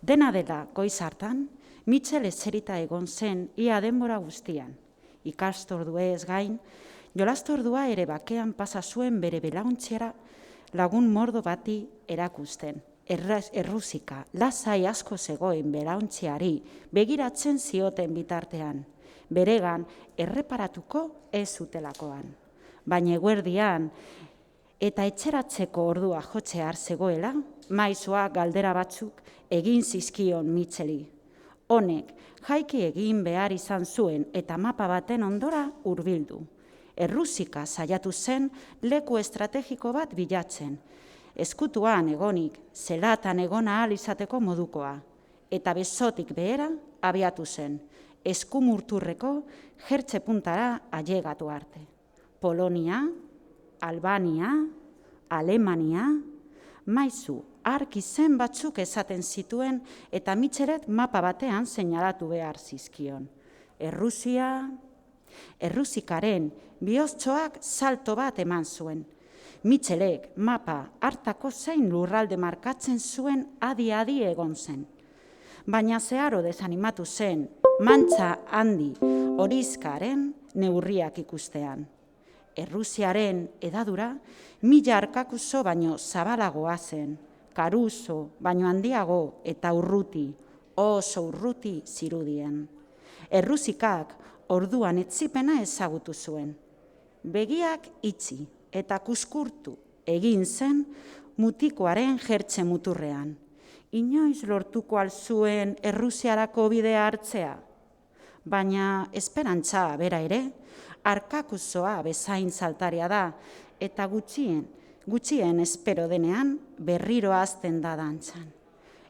Dena dela goiz hartan, Mitxel eserita egon zen ia denbora guztian. Ikastorduez gain, jolastordua ere bakean pasa zuen bere belauntziara lagun mordo bati erakusten. Errusika, lasai asko zegoen belauntziari begiratzen zioten bitartean. Beregan erreparatuko ez zutelakoan. Baina eguerdian eta etxeratzeko ordua jotzear zegoela, maizoak galdera batzuk egin zizkion Mitxeli. Honek jaiki egin behar izan zuen eta mapa baten ondora hurbildu. Errusika saiatu zen leku estrategiko bat bilatzen. Ezkutuan egonik, zelatan egon ahal izateko modukoa. Eta besotik behera abiatu zen. Eskumurturreko jertxe puntara ailegatu arte. Polonia, Albania, Alemania, maizu ark izen batzuk esaten zituen eta Mitxelet mapa batean seinalatu behar zizkion. Errusikaren bihoztxoak salto bat eman zuen. Mitxelek mapa hartako zein lurralde markatzen zuen adi-adi egon zen. Baina zeharo desanimatu zen mantxa handi horizkaren neurriak ikustean. Errusiaren edadura 1000 arkakuso baino zabalagoa zen, karuzo baino handiago eta urruti, oso urruti zirudien. Errusikak orduan etzipena ezagutu zuen. Begiak itxi eta kuskurtu egin zen mutikoaren jertxe muturrean. Inoiz lortuko alzuen Errusiarako bidea hartzea, baina esperantza bera ere, arkakuzoa bezain saltaria da eta gutxien espero denean berriro hasten da dantzan.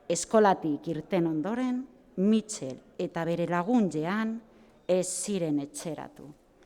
Eskolatik irten ondoren, Mitxel eta bere lagun Jean ez ziren etxeratu.